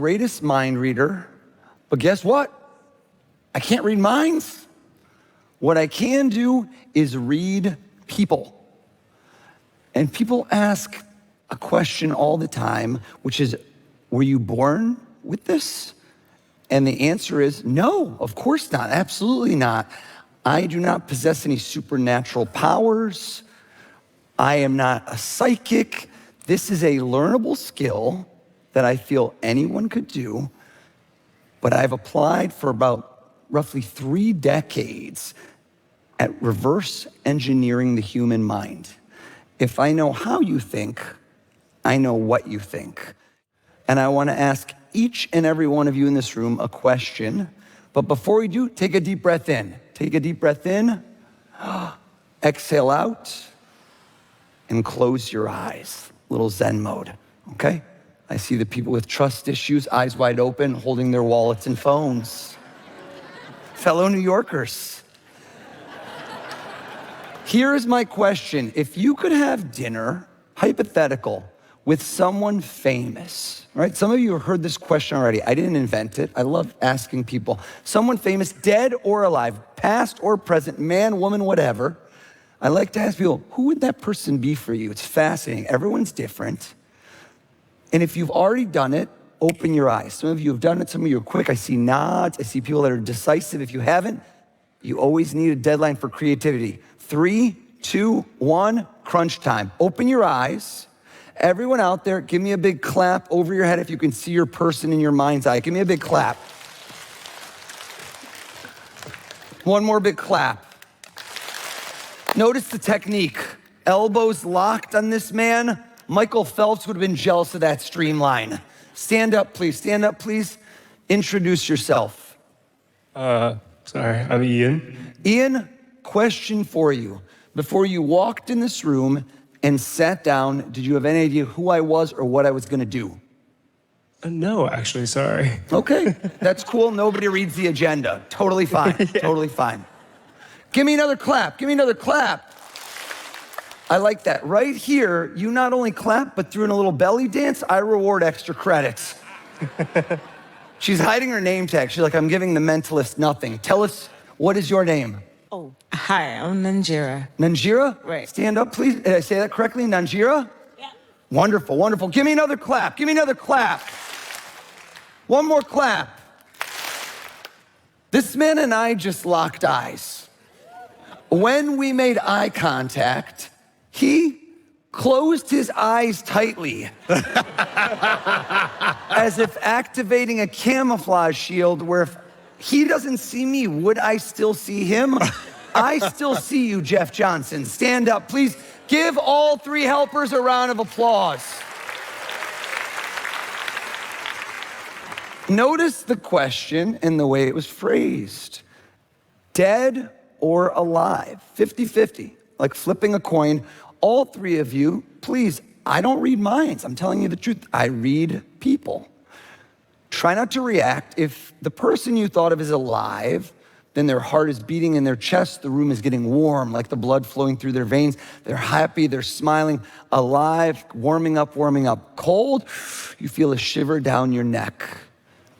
greatest mind reader, but guess what? I can't read minds. What I can do is read people. And people ask a question all the time, which is, were you born with this? And the answer is no, of course not, absolutely not. I do not possess any supernatural powers. I am not a psychic. This is a learnable skill that I feel anyone could do, but I've applied for about roughly 3 decades at reverse engineering the human mind. If I know how you think, I know what you think. And I want to ask each and every one of you in this room a question, but before we do, take a deep breath in. Take a deep breath in, exhale out, and close your eyes. Little Zen mode, okay? I see the people with trust issues, eyes wide open, holding their wallets and phones. Fellow New Yorkers. Here's my question. If you could have dinner, hypothetical, with someone famous, right? Some of you have heard this question already. I didn't invent it. I love asking people. Someone famous, dead or alive, past or present, man, woman, whatever. I like to ask people, who would that person be for you? It's fascinating. Everyone's different. And if you've already done it, open your eyes. Some of you have done it. Some of you are quick. I see nods. I see people that are decisive. If you haven't, you always need a deadline for creativity. 3, 2, 1, crunch time. Open your eyes. Everyone out there, give me a big clap over your head if you can see your person in your mind's eye. Give me a big clap. One more big clap. Notice the technique. Elbows locked on this man. Michael Phelps would have been jealous of that streamline. Stand up, please. Stand up, please. Introduce yourself. Sorry, I'm Ian. Ian, question for you. Before you walked in this room and sat down, did you have any idea who I was or what I was gonna do? No, actually, sorry. Okay, that's cool. Nobody reads the agenda. Totally fine, totally fine. Give me another clap, give me another clap. I like that. Right here, you not only clap, but threw in a little belly dance, I reward extra credits. She's hiding her name tag. She's like, I'm giving the mentalist nothing. Tell us, what is your name? Oh, hi, I'm Nanjira. Nanjira? Right. Stand up, please. Did I say that correctly? Nanjira? Yeah. Wonderful, wonderful. Give me another clap. Give me another clap. One more clap. This man and I just locked eyes. When we made eye contact, he closed his eyes tightly, as if activating a camouflage shield where if he doesn't see me, would I still see him? I still see you, Jeff Johnson. Stand up, please. Give all 3 helpers a round of applause. Notice the question and the way it was phrased. Dead or alive? 50-50, like flipping a coin. All 3 of you, please, I don't read minds. I'm telling you the truth. I read people. Try not to react. If the person you thought of is alive, then their heart is beating in their chest, the room is getting warm, like the blood flowing through their veins. They're happy, they're smiling, alive, warming up. Cold, you feel a shiver down your neck.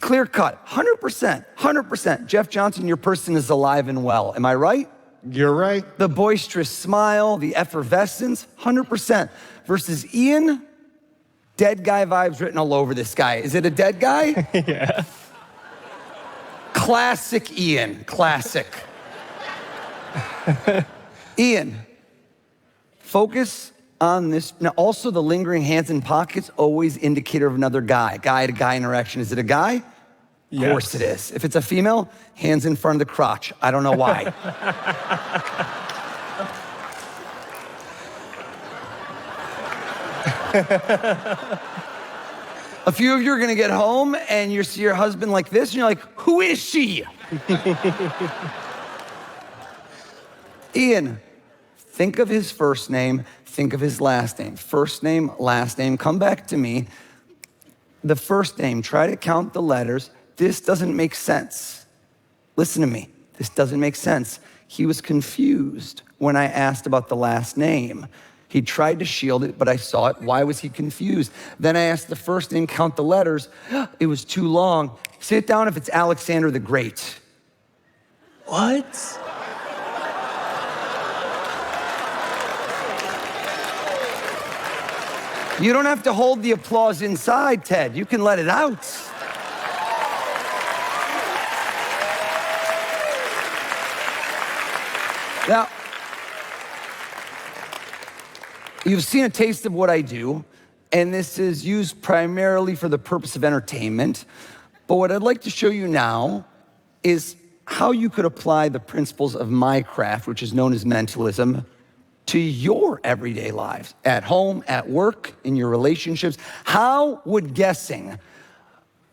Clear cut, 100%. Jeff Johnson, your person is alive and well. Am I right? You're right. The boisterous smile, the effervescence, 100%. Versus Ian, dead guy vibes written all over this guy. Is it a dead guy? Yeah. Classic Ian, classic. Ian, focus on this. Now, also the lingering hands in pockets, always indicator of another guy. Guy-to-guy interaction. Is it a guy? Yes. Of course it is. If it's a female, hands in front of the crotch. I don't know why. A few of you are gonna get home and you see your husband like this and you're like, who is she? Ian, think of his first name, think of his last name. First name, last name, come back to me. The first name, try to count the letters. This doesn't make sense. Listen to me, this doesn't make sense. He was confused when I asked about the last name. He tried to shield it, but I saw it. Why was he confused? Then I asked the first name, count the letters. It was too long. Say it down if it's Alexander the Great. What? You don't have to hold the applause inside, Ted. You can let it out. Now, you've seen a taste of what I do, and this is used primarily for the purpose of entertainment. But what I'd like to show you now is how you could apply the principles of my craft, which is known as mentalism, to your everyday lives, at home, at work, in your relationships. How would guessing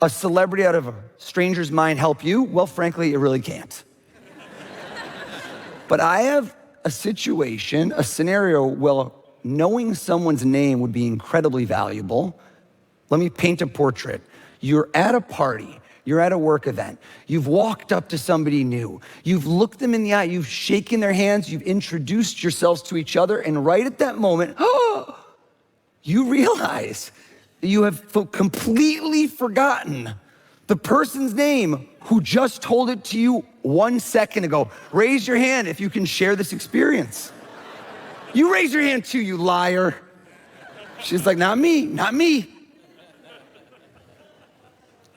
a celebrity out of a stranger's mind help you? Well, frankly, it really can't. But I have a situation, a scenario where knowing someone's name would be incredibly valuable. Let me paint a portrait. You're at a party. You're at a work event. You've walked up to somebody new. You've looked them in the eye. You've shaken their hands. You've introduced yourselves to each other. And right at that moment, you realize that you have completely forgotten the person's name who just told it to you 1 second ago. Raise your hand if you can share this experience. You raise your hand too, you liar. She's like, not me, not me.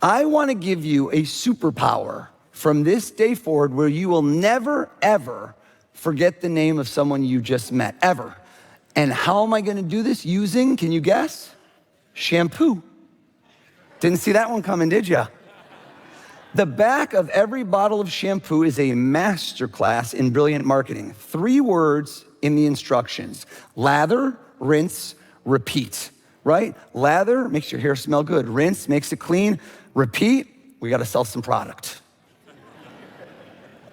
I want to give you a superpower from this day forward where you will never, ever forget the name of someone you just met, ever. And how am I going to do this? Using, can you guess? Shampoo. Didn't see that one coming, did you? The back of every bottle of shampoo is a masterclass in brilliant marketing. 3 words in the instructions: lather, rinse, repeat. Right? Lather makes your hair smell good. Rinse makes it clean. Repeat, we got to sell some product.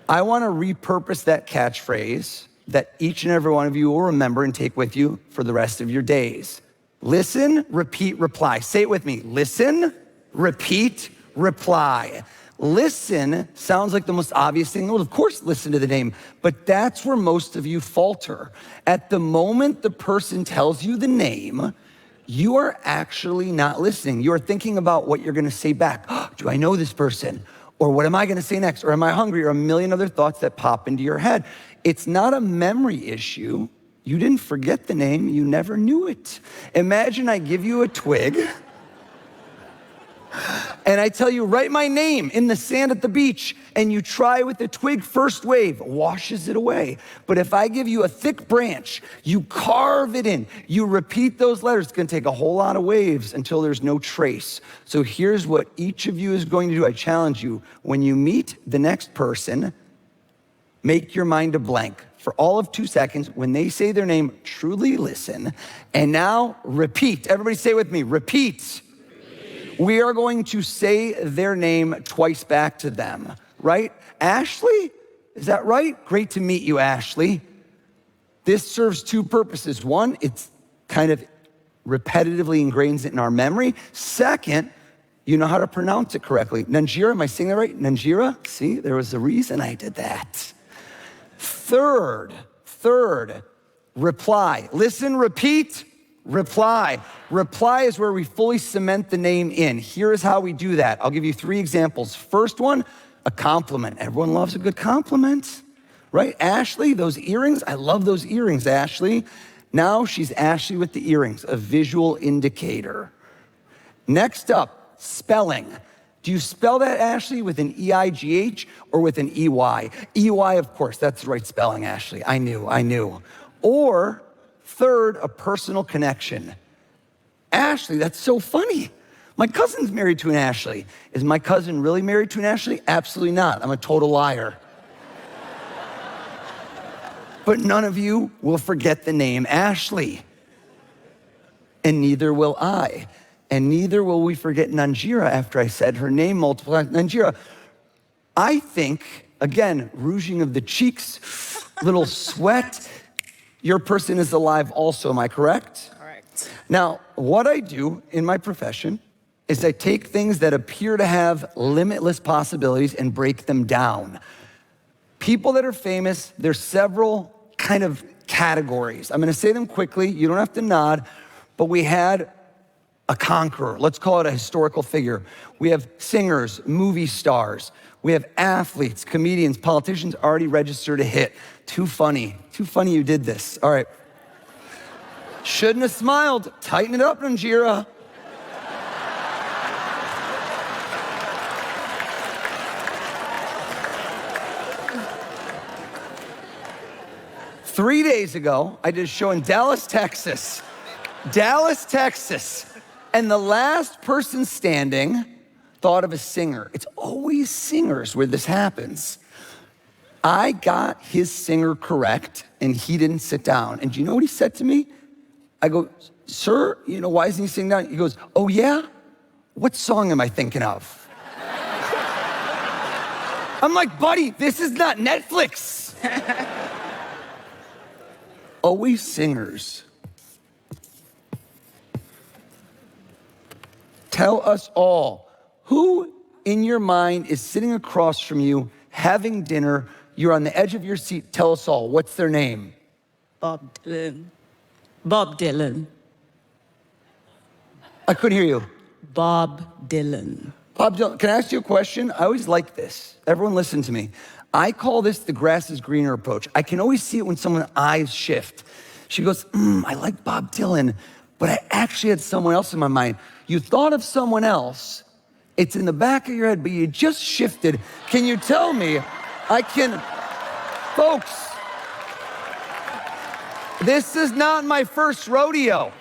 I want to repurpose that catchphrase that each and every one of you will remember and take with you for the rest of your days. Listen, repeat, reply. Say it with me. Listen, repeat, reply. Listen sounds like the most obvious thing. Well, of course, listen to the name, but that's where most of you falter. At the moment the person tells you the name, you are actually not listening. You are thinking about what you're going to say back. Do I know this person? Or what am I going to say next? Or am I hungry? Or a million other thoughts that pop into your head. It's not a memory issue. You didn't forget the name. You never knew it. Imagine I give you a twig and I tell you, write my name in the sand at the beach, and you try with the twig, first wave washes it away. But if I give you a thick branch, you carve it in, you repeat those letters, it's gonna take a whole lot of waves until there's no trace. So here's what each of you is going to do. I challenge you, when you meet the next person, make your mind a blank. For all of 2 seconds, when they say their name, truly listen, and now repeat. Everybody say with me, repeat. We are going to say their name twice back to them, right? Ashley, is that right? Great to meet you, Ashley. This serves 2 purposes. 1, it's kind of repetitively ingrains it in our memory. 2nd, you know how to pronounce it correctly. Nanjira, am I saying that right? Nanjira? See, there was a reason I did that. Third, reply. Listen, repeat. Reply. Reply is where we fully cement the name in. Here is how we do that. I'll give you 3 examples. First one, a compliment. Everyone loves a good compliment, right? Ashley, those earrings, I love those earrings, Ashley. Now she's Ashley with the earrings, a visual indicator. Next up, spelling. Do you spell that, Ashley, with an E-I-G-H or with an E-Y? E-Y, of course, that's the right spelling, Ashley. I knew. Or, third, a personal connection. Ashley, that's so funny. My cousin's married to an Ashley. Is my cousin really married to an Ashley? Absolutely not. I'm a total liar. But none of you will forget the name Ashley. And neither will I. And neither will we forget Nanjira after I said her name multiple times. Nanjira, I think, again, rouging of the cheeks, little sweat. Your person is alive also, am I correct? Correct. Now, what I do in my profession is I take things that appear to have limitless possibilities and break them down. People that are famous, there's several kind of categories. I'm gonna say them quickly, you don't have to nod, but we had a conqueror. Let's call it a historical figure. We have singers, movie stars. We have athletes, comedians, politicians already registered a hit. Too funny you did this. All right. Shouldn't have smiled. Tighten it up, Nanjira. Three days ago, I did a show in Dallas, Texas. And the last person standing thought of a singer. It's always singers where this happens. I got his singer correct, and he didn't sit down. And do you know what he said to me? I go, sir, why isn't he sitting down? He goes, oh yeah? What song am I thinking of? I'm like, buddy, this is not Netflix. Always singers. Tell us all, who in your mind is sitting across from you, having dinner, you're on the edge of your seat, tell us all, what's their name? Bob Dylan. Bob Dylan. I couldn't hear you. Bob Dylan. Bob Dylan, can I ask you a question? I always like this. Everyone listen to me. I call this the grass is greener approach. I can always see it when someone's eyes shift. She goes, I like Bob Dylan, but I actually had someone else in my mind. You thought of someone else, it's in the back of your head, but you just shifted. Can you tell me, folks, this is not my first rodeo.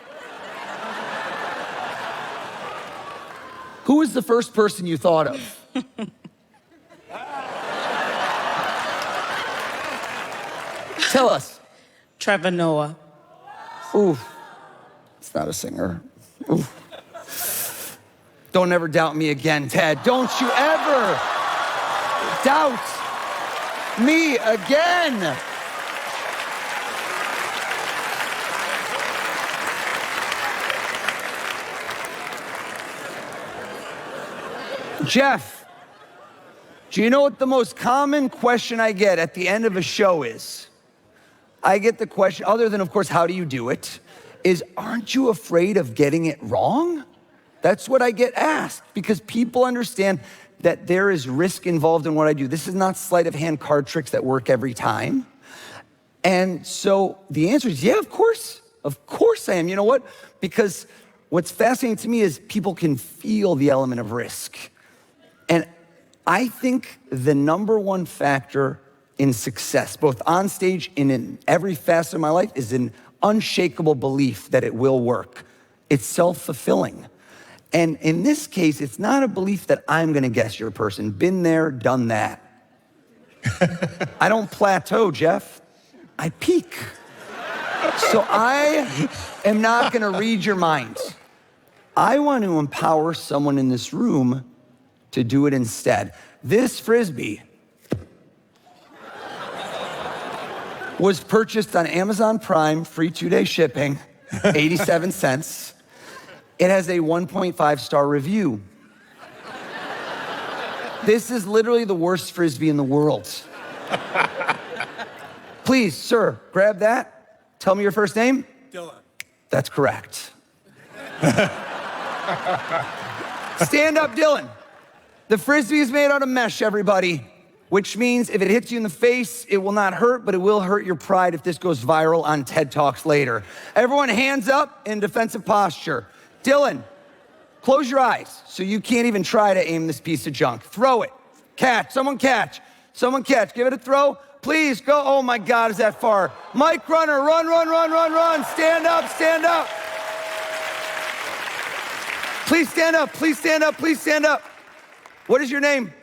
Who was the first person you thought of? Tell us. Trevor Noah. Ooh, it's not a singer. Ooh. Don't ever doubt me again, Ted. Don't you ever doubt me again. Jeff, do you know what the most common question I get at the end of a show is? I get the question, other than, of course, how do you do it, is, aren't you afraid of getting it wrong? That's what I get asked, because people understand that there is risk involved in what I do. This is not sleight of hand card tricks that work every time. And so the answer is, yeah, of course I am. You know what? Because what's fascinating to me is people can feel the element of risk. And I think the number one factor in success, both on stage and in every facet of my life, is an unshakable belief that it will work. It's self-fulfilling. And in this case, it's not a belief that I'm gonna guess you're a person. Been there, done that. I don't plateau, Jeff. I peak. So I am not gonna read your mind. I want to empower someone in this room to do it instead. This Frisbee was purchased on Amazon Prime, free 2-day shipping, 87 cents. It has a 1.5-star review. This is literally the worst Frisbee in the world. Please, sir, grab that. Tell me your first name. Dylan. That's correct. Stand up, Dylan. The Frisbee is made out of mesh, everybody, which means if it hits you in the face, it will not hurt, but it will hurt your pride if this goes viral on TED Talks later. Everyone hands up in defensive posture. Dylan, close your eyes so you can't even try to aim this piece of junk. Throw it. Catch. Someone catch. Someone catch. Give it a throw. Please go. Oh my God, is that far? Mike Runner, run, run, run, run, run. Stand up, stand up. Please stand up, please stand up, please stand up. What is your name?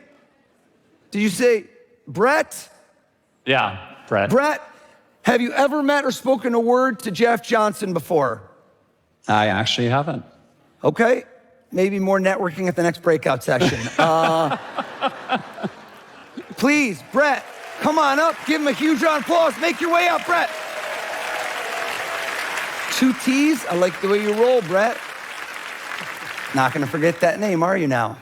Did you say Brett? Yeah, Brett. Brett, have you ever met or spoken a word to Jeff Johnson before? I actually haven't. Okay, maybe more networking at the next breakout session. Please, Brett, come on up. Give him a huge round of applause. Make your way up, Brett. 2 T's. I like the way you roll, Brett. Not gonna forget that name, are you now?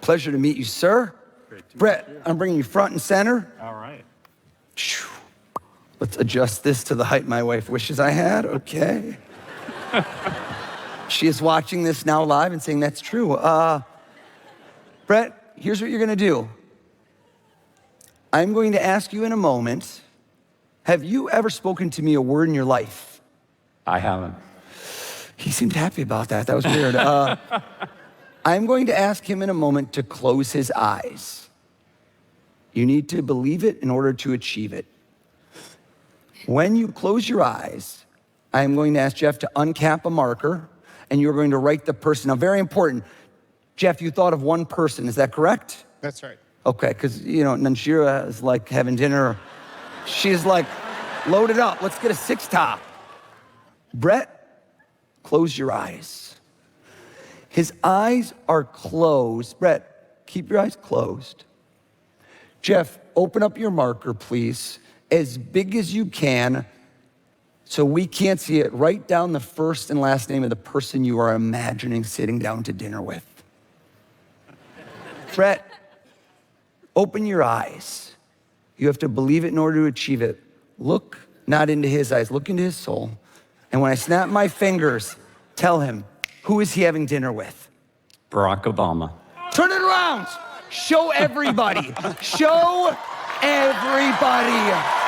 Pleasure to meet you, sir. Brett, I'm bringing you front and center. All right. Let's adjust this to the height my wife wishes I had. Okay. She is watching this now live and saying that's true. Brett, here's what you're going to do. I'm going to ask you in a moment, have you ever spoken to me a word in your life? I haven't. He seemed happy about that. That was weird. I'm going to ask him in a moment to close his eyes. You need to believe it in order to achieve it. When you close your eyes, I'm going to ask Jeff to uncap a marker, and you're going to write the person. Now, very important. Jeff, you thought of one person, is that correct? That's right. Okay, because, Nanshira is like having dinner. She's like, load it up. Let's get a six-top. Brett, close your eyes. His eyes are closed. Brett, keep your eyes closed. Jeff, open up your marker, please, as big as you can so we can't see it. Write down the first and last name of the person you are imagining sitting down to dinner with. Brett, open your eyes. You have to believe it in order to achieve it. Look not into his eyes, look into his soul. And when I snap my fingers, tell him, who is he having dinner with? Barack Obama. Turn it around. Show everybody. Show everybody.